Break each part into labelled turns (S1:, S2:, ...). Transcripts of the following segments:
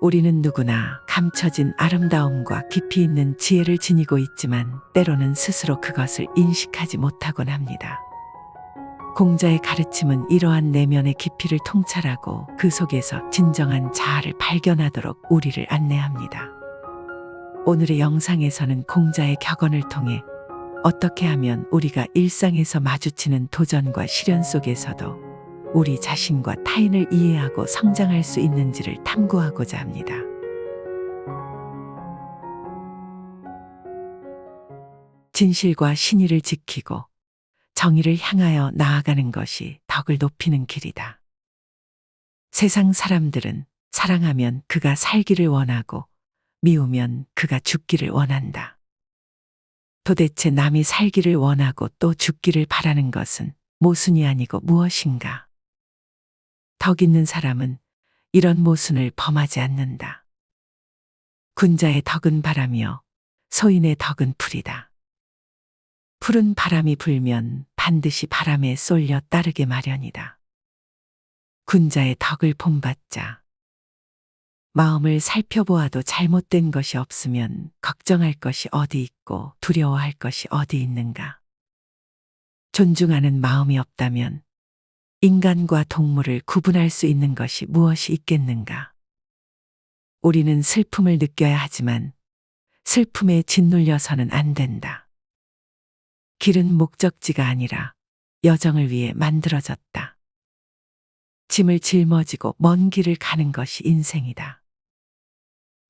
S1: 우리는 누구나 감춰진 아름다움과 깊이 있는 지혜를 지니고 있지만 때로는 스스로 그것을 인식하지 못하곤 합니다. 공자의 가르침은 이러한 내면의 깊이를 통찰하고 그 속에서 진정한 자아를 발견하도록 우리를 안내합니다. 오늘의 영상에서는 공자의 격언을 통해 어떻게 하면 우리가 일상에서 마주치는 도전과 시련 속에서도 우리 자신과 타인을 이해하고 성장할 수 있는지를 탐구하고자 합니다. 진실과 신의를 지키고 정의를 향하여 나아가는 것이 덕을 높이는 길이다. 세상 사람들은 사랑하면 그가 살기를 원하고 미우면 그가 죽기를 원한다. 도대체 남이 살기를 원하고 또 죽기를 바라는 것은 모순이 아니고 무엇인가? 덕 있는 사람은 이런 모순을 범하지 않는다. 군자의 덕은 바라며 소인의 덕은 풀이다. 푸른 바람이 불면 반드시 바람에 쏠려 따르게 마련이다. 군자의 덕을 본받자. 마음을 살펴보아도 잘못된 것이 없으면 걱정할 것이 어디 있고 두려워할 것이 어디 있는가. 존중하는 마음이 없다면 인간과 동물을 구분할 수 있는 것이 무엇이 있겠는가. 우리는 슬픔을 느껴야 하지만 슬픔에 짓눌려서는 안 된다. 길은 목적지가 아니라 여정을 위해 만들어졌다. 짐을 짊어지고 먼 길을 가는 것이 인생이다.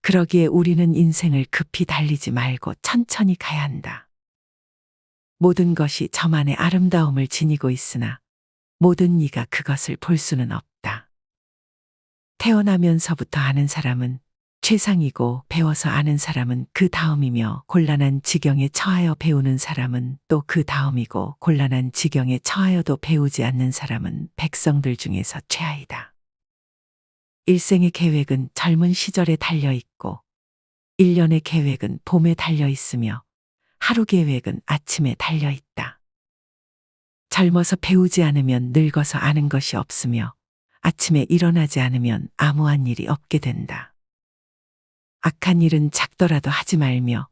S1: 그러기에 우리는 인생을 급히 달리지 말고 천천히 가야 한다. 모든 것이 저만의 아름다움을 지니고 있으나 모든 이가 그것을 볼 수는 없다. 태어나면서부터 아는 사람은 최상이고 배워서 아는 사람은 그 다음이며 곤란한 지경에 처하여 배우는 사람은 또 그 다음이고 곤란한 지경에 처하여도 배우지 않는 사람은 백성들 중에서 최하이다. 일생의 계획은 젊은 시절에 달려 있고 1년의 계획은 봄에 달려 있으며 하루 계획은 아침에 달려 있다. 젊어서 배우지 않으면 늙어서 아는 것이 없으며 아침에 일어나지 않으면 아무한 일이 없게 된다. 악한 일은 작더라도 하지 말며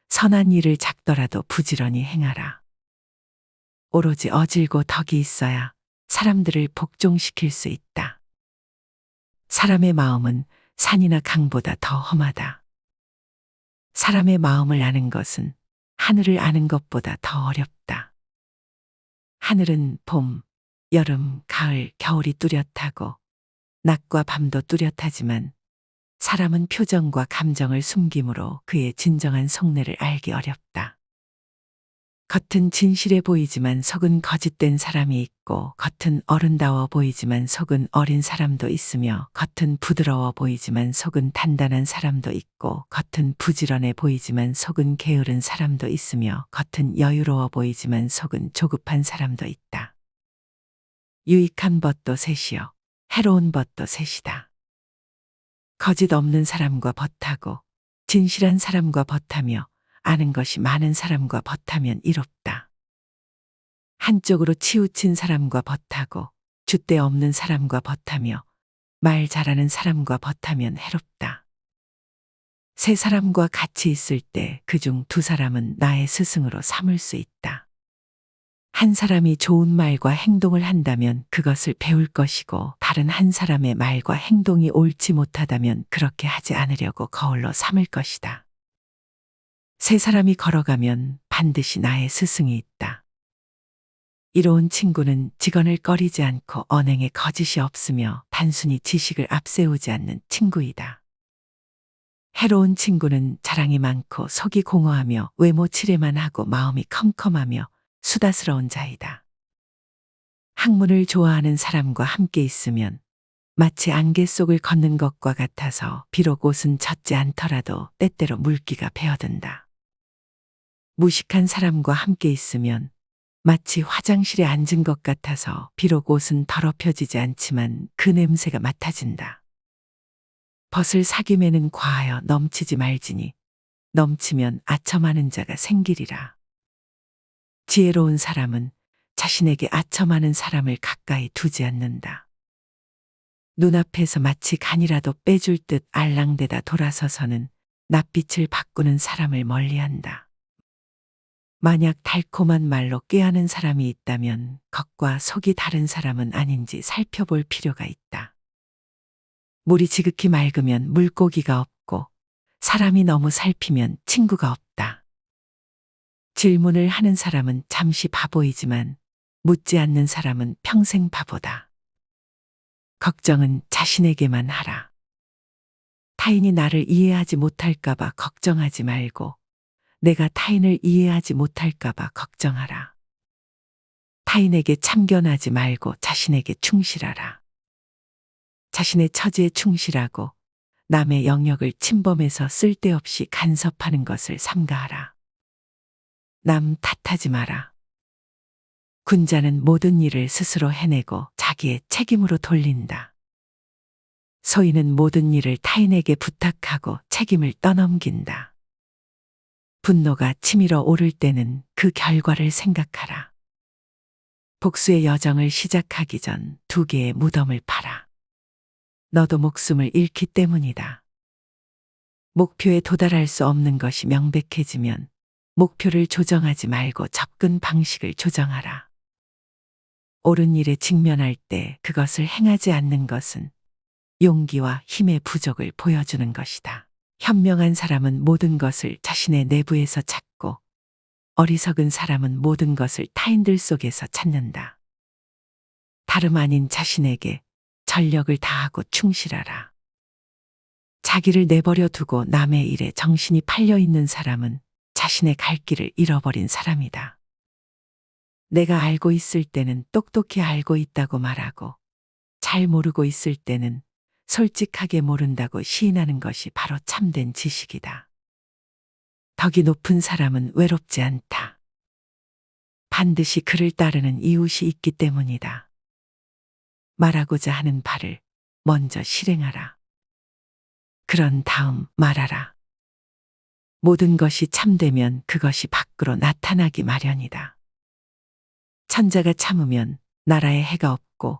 S1: 선한 일을 작더라도 부지런히 행하라. 오로지 어질고 덕이 있어야 사람들을 복종시킬 수 있다. 사람의 마음은 산이나 강보다 더 험하다. 사람의 마음을 아는 것은 하늘을 아는 것보다 더 어렵다. 하늘은 봄, 여름, 가을, 겨울이 뚜렷하고 낮과 밤도 뚜렷하지만 사람은 표정과 감정을 숨김으로 그의 진정한 속내를 알기 어렵다. 겉은 진실해 보이지만 속은 거짓된 사람이 있고 겉은 어른다워 보이지만 속은 어린 사람도 있으며 겉은 부드러워 보이지만 속은 단단한 사람도 있고 겉은 부지런해 보이지만 속은 게으른 사람도 있으며 겉은 여유로워 보이지만 속은 조급한 사람도 있다. 유익한 벗도 셋이요 해로운 벗도 셋이다. 거짓 없는 사람과 벗하고 진실한 사람과 벗하며 아는 것이 많은 사람과 벗하면 이롭다. 한쪽으로 치우친 사람과 벗하고 줏대 없는 사람과 벗하며 말 잘하는 사람과 벗하면 해롭다. 세 사람과 같이 있을 때 그중 두 사람은 나의 스승으로 삼을 수 있다. 한 사람이 좋은 말과 행동을 한다면 그것을 배울 것이고 다른 한 사람의 말과 행동이 옳지 못하다면 그렇게 하지 않으려고 거울로 삼을 것이다. 세 사람이 걸어가면 반드시 나의 스승이 있다. 이로운 친구는 직언을 꺼리지 않고 언행에 거짓이 없으며 단순히 지식을 앞세우지 않는 친구이다. 해로운 친구는 자랑이 많고 속이 공허하며 외모 칠해만 하고 마음이 컴컴하며 수다스러운 자이다. 학문을 좋아하는 사람과 함께 있으면 마치 안개 속을 걷는 것과 같아서 비록 옷은 젖지 않더라도 때때로 물기가 배어든다. 무식한 사람과 함께 있으면 마치 화장실에 앉은 것 같아서 비록 옷은 더럽혀지지 않지만 그 냄새가 맡아진다. 벗을 사귐에는 과하여 넘치지 말지니 넘치면 아첨하는 자가 생기리라. 지혜로운 사람은 자신에게 아첨하는 사람을 가까이 두지 않는다. 눈앞에서 마치 간이라도 빼줄 듯 알랑대다 돌아서서는 낯빛을 바꾸는 사람을 멀리한다. 만약 달콤한 말로 꾀하는 사람이 있다면 겉과 속이 다른 사람은 아닌지 살펴볼 필요가 있다. 물이 지극히 맑으면 물고기가 없고 사람이 너무 살피면 친구가 없다. 질문을 하는 사람은 잠시 바보이지만 묻지 않는 사람은 평생 바보다. 걱정은 자신에게만 하라. 타인이 나를 이해하지 못할까봐 걱정하지 말고 내가 타인을 이해하지 못할까봐 걱정하라. 타인에게 참견하지 말고 자신에게 충실하라. 자신의 처지에 충실하고 남의 영역을 침범해서 쓸데없이 간섭하는 것을 삼가하라. 남 탓하지 마라. 군자는 모든 일을 스스로 해내고 자기의 책임으로 돌린다. 소인은 모든 일을 타인에게 부탁하고 책임을 떠넘긴다. 분노가 치밀어 오를 때는 그 결과를 생각하라. 복수의 여정을 시작하기 전 2개의 무덤을 파라. 너도 목숨을 잃기 때문이다. 목표에 도달할 수 없는 것이 명백해지면 목표를 조정하지 말고 접근 방식을 조정하라. 옳은 일에 직면할 때 그것을 행하지 않는 것은 용기와 힘의 부족을 보여주는 것이다. 현명한 사람은 모든 것을 자신의 내부에서 찾고 어리석은 사람은 모든 것을 타인들 속에서 찾는다. 다름 아닌 자신에게 전력을 다하고 충실하라. 자기를 내버려 두고 남의 일에 정신이 팔려 있는 사람은 자신의 갈 길을 잃어버린 사람이다. 내가 알고 있을 때는 똑똑히 알고 있다고 말하고 잘 모르고 있을 때는 솔직하게 모른다고 시인하는 것이 바로 참된 지식이다. 덕이 높은 사람은 외롭지 않다. 반드시 그를 따르는 이웃이 있기 때문이다. 말하고자 하는 바를 먼저 실행하라. 그런 다음 말하라. 모든 것이 참되면 그것이 밖으로 나타나기 마련이다. 천자가 참으면 나라에 해가 없고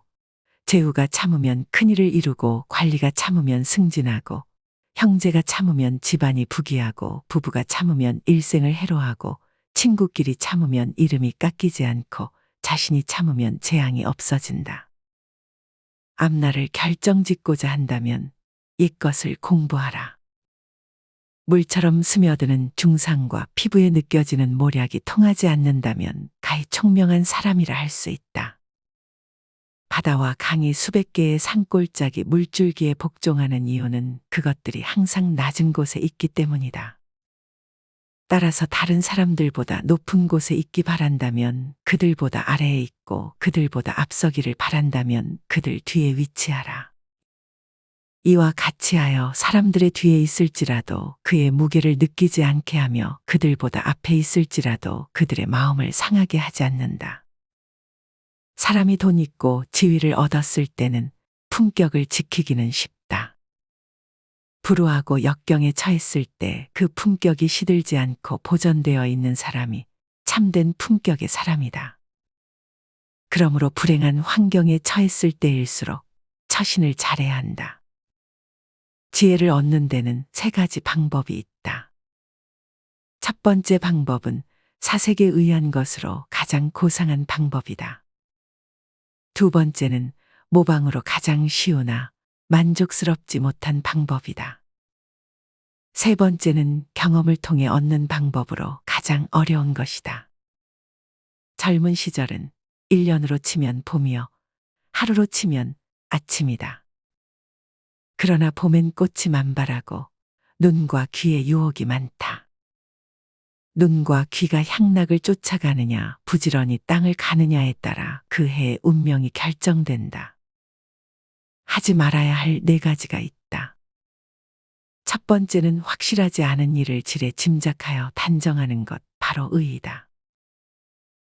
S1: 제후가 참으면 큰일을 이루고 관리가 참으면 승진하고 형제가 참으면 집안이 부귀하고 부부가 참으면 일생을 해로하고 친구끼리 참으면 이름이 깎이지 않고 자신이 참으면 재앙이 없어진다. 앞날을 결정짓고자 한다면 이것을 공부하라. 물처럼 스며드는 중상과 피부에 느껴지는 모략이 통하지 않는다면 가히 총명한 사람이라 할 수 있다. 바다와 강이 수백 개의 산골짜기 물줄기에 복종하는 이유는 그것들이 항상 낮은 곳에 있기 때문이다. 따라서 다른 사람들보다 높은 곳에 있기 바란다면 그들보다 아래에 있고 그들보다 앞서기를 바란다면 그들 뒤에 위치하라. 이와 같이 하여 사람들의 뒤에 있을지라도 그의 무게를 느끼지 않게 하며 그들보다 앞에 있을지라도 그들의 마음을 상하게 하지 않는다. 사람이 돈 있고 지위를 얻었을 때는 품격을 지키기는 쉽다. 불우하고 역경에 처했을 때 그 품격이 시들지 않고 보존되어 있는 사람이 참된 품격의 사람이다. 그러므로 불행한 환경에 처했을 때일수록 처신을 잘해야 한다. 지혜를 얻는 데는 3가지 방법이 있다. 첫 번째 방법은 사색에 의한 것으로 가장 고상한 방법이다. 두 번째는 모방으로 가장 쉬우나 만족스럽지 못한 방법이다. 세 번째는 경험을 통해 얻는 방법으로 가장 어려운 것이다. 젊은 시절은 1년으로 치면 봄이요, 하루로 치면 아침이다. 그러나 봄엔 꽃이 만발하고 눈과 귀에 유혹이 많다. 눈과 귀가 향락을 쫓아가느냐 부지런히 땅을 가느냐에 따라 그 해의 운명이 결정된다. 하지 말아야 할 4가지가 있다. 첫 번째는 확실하지 않은 일을 지레 짐작하여 단정하는 것, 바로 의이다.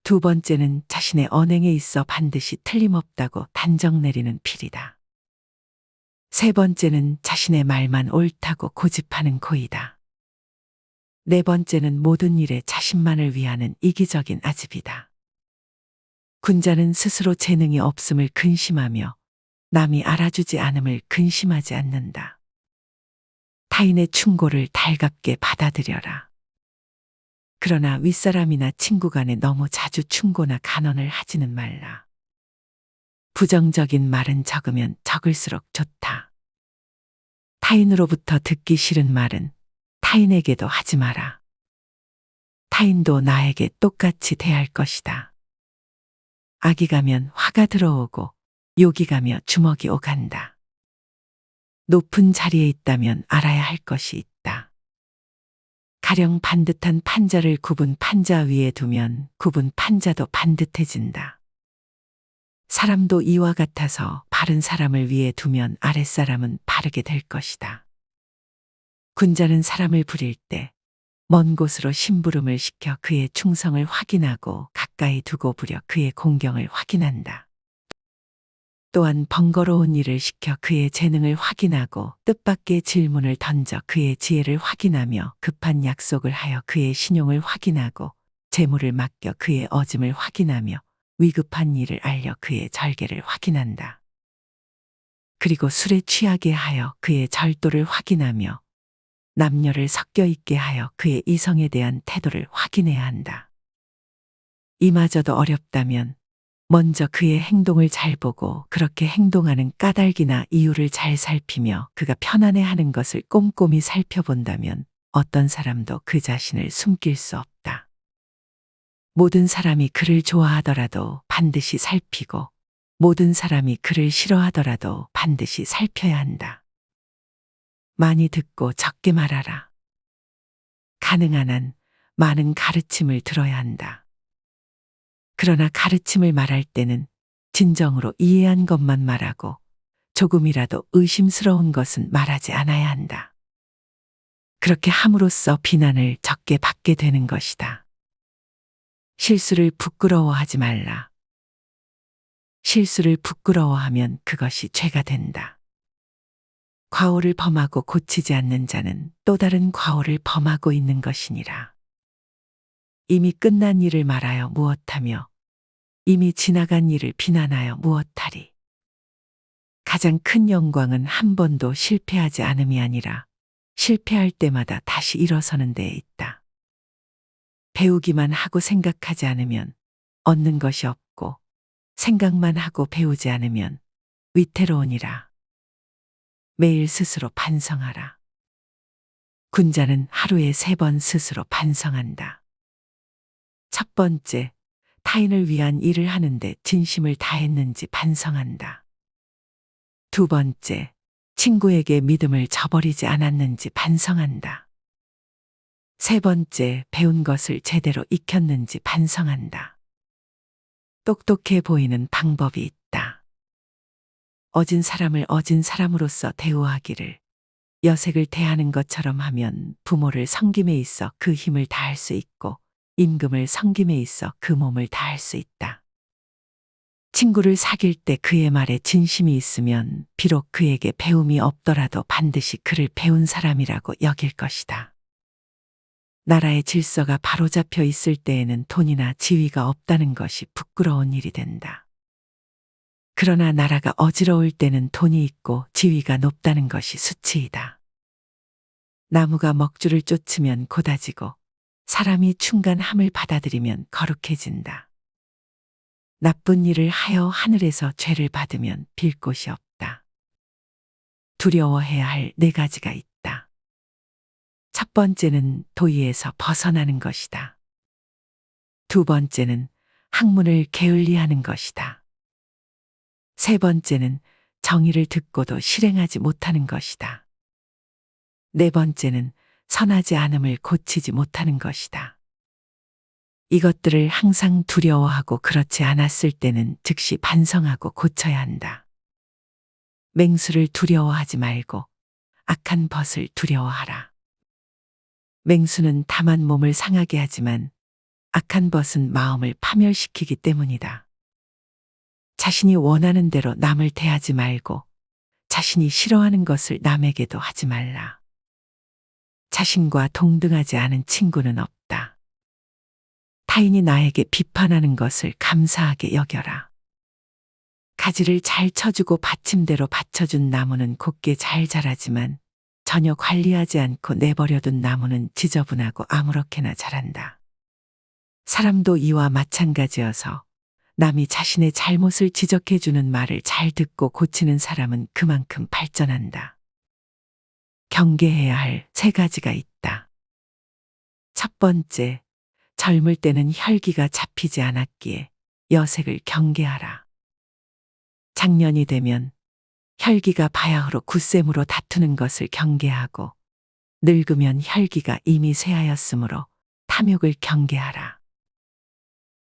S1: 두 번째는 자신의 언행에 있어 반드시 틀림없다고 단정 내리는 필이다. 세 번째는 자신의 말만 옳다고 고집하는 고이다. 네 번째는 모든 일에 자신만을 위하는 이기적인 아집이다. 군자는 스스로 재능이 없음을 근심하며 남이 알아주지 않음을 근심하지 않는다. 타인의 충고를 달갑게 받아들여라. 그러나 윗사람이나 친구 간에 너무 자주 충고나 간언을 하지는 말라. 부정적인 말은 적으면 적을수록 좋다. 타인으로부터 듣기 싫은 말은 타인에게도 하지 마라. 타인도 나에게 똑같이 대할 것이다. 악이 가면 화가 들어오고 욕이 가며 주먹이 오간다. 높은 자리에 있다면 알아야 할 것이 있다. 가령 반듯한 판자를 굽은 판자 위에 두면 굽은 판자도 반듯해진다. 사람도 이와 같아서 바른 사람을 위에 두면 아랫사람은 바르게 될 것이다. 군자는 사람을 부릴 때 먼 곳으로 심부름을 시켜 그의 충성을 확인하고 가까이 두고 부려 그의 공경을 확인한다. 또한 번거로운 일을 시켜 그의 재능을 확인하고 뜻밖의 질문을 던져 그의 지혜를 확인하며 급한 약속을 하여 그의 신용을 확인하고 재물을 맡겨 그의 어짐을 확인하며 위급한 일을 알려 그의 절개를 확인한다. 그리고 술에 취하게 하여 그의 절도를 확인하며 남녀를 섞여 있게 하여 그의 이성에 대한 태도를 확인해야 한다. 이마저도 어렵다면 먼저 그의 행동을 잘 보고 그렇게 행동하는 까닭이나 이유를 잘 살피며 그가 편안해하는 것을 꼼꼼히 살펴본다면 어떤 사람도 그 자신을 숨길 수 없다. 모든 사람이 그를 좋아하더라도 반드시 살피고 모든 사람이 그를 싫어하더라도 반드시 살펴야 한다. 많이 듣고 적게 말하라. 가능한 한 많은 가르침을 들어야 한다. 그러나 가르침을 말할 때는 진정으로 이해한 것만 말하고 조금이라도 의심스러운 것은 말하지 않아야 한다. 그렇게 함으로써 비난을 적게 받게 되는 것이다. 실수를 부끄러워하지 말라. 실수를 부끄러워하면 그것이 죄가 된다. 과오를 범하고 고치지 않는 자는 또 다른 과오를 범하고 있는 것이니라. 이미 끝난 일을 말하여 무엇하며 이미 지나간 일을 비난하여 무엇하리. 가장 큰 영광은 한 번도 실패하지 않음이 아니라 실패할 때마다 다시 일어서는 데에 있다. 배우기만 하고 생각하지 않으면 얻는 것이 없고 생각만 하고 배우지 않으면 위태로우니라. 매일 스스로 반성하라. 군자는 하루에 3번 스스로 반성한다. 첫 번째, 타인을 위한 일을 하는데 진심을 다했는지 반성한다. 두 번째, 친구에게 믿음을 저버리지 않았는지 반성한다. 세 번째, 배운 것을 제대로 익혔는지 반성한다. 똑똑해 보이는 방법이 있다. 어진 사람을 어진 사람으로서 대우하기를 여색을 대하는 것처럼 하면 부모를 섬김에 있어 그 힘을 다할 수 있고 임금을 섬김에 있어 그 몸을 다할 수 있다. 친구를 사귈 때 그의 말에 진심이 있으면 비록 그에게 배움이 없더라도 반드시 그를 배운 사람이라고 여길 것이다. 나라의 질서가 바로잡혀 있을 때에는 돈이나 지위가 없다는 것이 부끄러운 일이 된다. 그러나 나라가 어지러울 때는 돈이 있고 지위가 높다는 것이 수치이다. 나무가 먹줄을 쫓으면 고다지고 사람이 충간함을 받아들이면 거룩해진다. 나쁜 일을 하여 하늘에서 죄를 받으면 빌 곳이 없다. 두려워해야 할 4가지가 있다. 첫 번째는 도의에서 벗어나는 것이다. 두 번째는 학문을 게을리하는 것이다. 세 번째는 정의를 듣고도 실행하지 못하는 것이다. 네 번째는 선하지 않음을 고치지 못하는 것이다. 이것들을 항상 두려워하고 그렇지 않았을 때는 즉시 반성하고 고쳐야 한다. 맹수를 두려워하지 말고 악한 벗을 두려워하라. 맹수는 다만 몸을 상하게 하지만 악한 벗은 마음을 파멸시키기 때문이다. 자신이 원하는 대로 남을 대하지 말고 자신이 싫어하는 것을 남에게도 하지 말라. 자신과 동등하지 않은 친구는 없다. 타인이 나에게 비판하는 것을 감사하게 여겨라. 가지를 잘 쳐주고 받침대로 받쳐준 나무는 곱게 잘 자라지만 전혀 관리하지 않고 내버려둔 나무는 지저분하고 아무렇게나 자란다. 사람도 이와 마찬가지여서 남이 자신의 잘못을 지적해주는 말을 잘 듣고 고치는 사람은 그만큼 발전한다. 경계해야 할 3가지가 있다. 첫 번째, 젊을 때는 혈기가 잡히지 않았기에 여색을 경계하라. 장년이 되면 혈기가 바야흐로 굳셈으로 다투는 것을 경계하고 늙으면 혈기가 이미 쇠하였으므로 탐욕을 경계하라.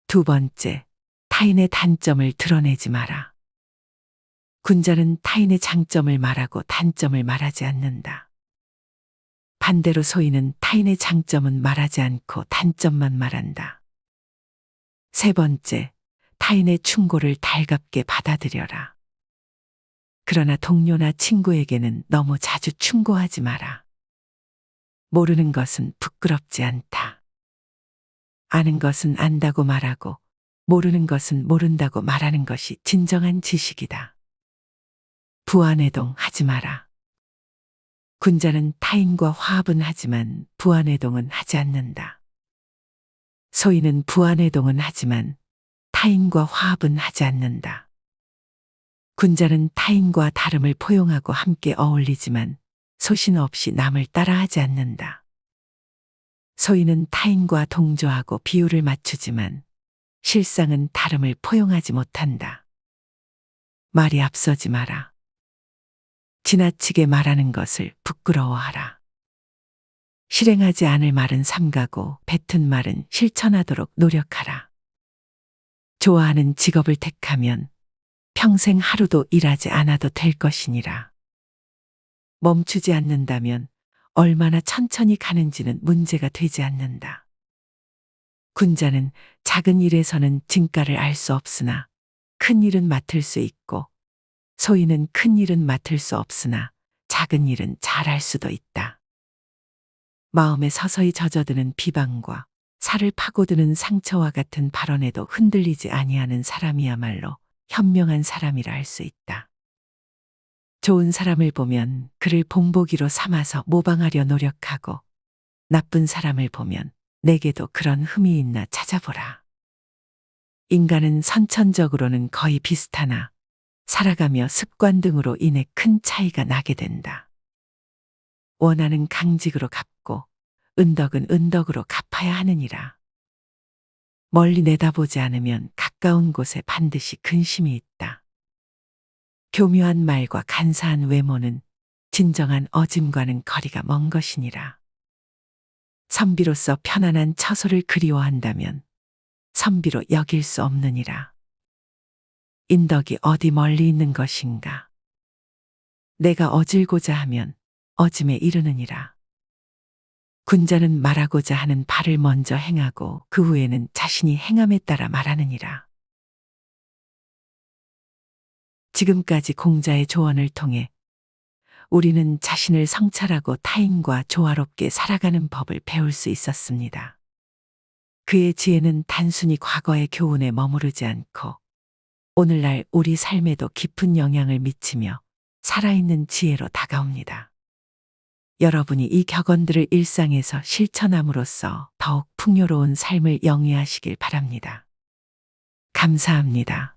S1: 두 번째, 타인의 단점을 드러내지 마라. 군자는 타인의 장점을 말하고 단점을 말하지 않는다. 반대로 소인은 타인의 장점은 말하지 않고 단점만 말한다. 세 번째, 타인의 충고를 달갑게 받아들여라. 그러나 동료나 친구에게는 너무 자주 충고하지 마라. 모르는 것은 부끄럽지 않다. 아는 것은 안다고 말하고 모르는 것은 모른다고 말하는 것이 진정한 지식이다. 부안해동 하지 마라. 군자는 타인과 화합은 하지만 부안해동은 하지 않는다. 소인은 부안해동은 하지만 타인과 화합은 하지 않는다. 군자는 타인과 다름을 포용하고 함께 어울리지만 소신 없이 남을 따라하지 않는다. 소인은 타인과 동조하고 비율을 맞추지만 실상은 다름을 포용하지 못한다. 말이 앞서지 마라. 지나치게 말하는 것을 부끄러워하라. 실행하지 않을 말은 삼가고 뱉은 말은 실천하도록 노력하라. 좋아하는 직업을 택하면 평생 하루도 일하지 않아도 될 것이니라. 멈추지 않는다면 얼마나 천천히 가는지는 문제가 되지 않는다. 군자는 작은 일에서는 진가를 알 수 없으나 큰 일은 맡을 수 있고 소인은 큰 일은 맡을 수 없으나 작은 일은 잘할 수도 있다. 마음에 서서히 젖어드는 비방과 살을 파고드는 상처와 같은 발언에도 흔들리지 아니하는 사람이야말로 현명한 사람이라 할 수 있다. 좋은 사람을 보면 그를 본보기로 삼아서 모방하려 노력하고 나쁜 사람을 보면 내게도 그런 흠이 있나 찾아보라. 인간은 선천적으로는 거의 비슷하나 살아가며 습관 등으로 인해 큰 차이가 나게 된다. 원하는 강직으로 갚고 은덕은 은덕으로 갚아야 하느니라. 멀리 내다보지 않으면 가까운 곳에 반드시 근심이 있다. 교묘한 말과 간사한 외모는 진정한 어짐과는 거리가 먼 것이니라. 선비로서 편안한 처소를 그리워한다면 선비로 여길 수 없느니라. 인덕이 어디 멀리 있는 것인가. 내가 어질고자 하면 어짐에 이르느니라. 군자는 말하고자 하는 바를 먼저 행하고 그 후에는 자신이 행함에 따라 말하느니라. 지금까지 공자의 조언을 통해 우리는 자신을 성찰하고 타인과 조화롭게 살아가는 법을 배울 수 있었습니다. 그의 지혜는 단순히 과거의 교훈에 머무르지 않고 오늘날 우리 삶에도 깊은 영향을 미치며 살아있는 지혜로 다가옵니다. 여러분이 이 격언들을 일상에서 실천함으로써 더욱 풍요로운 삶을 영위하시길 바랍니다. 감사합니다.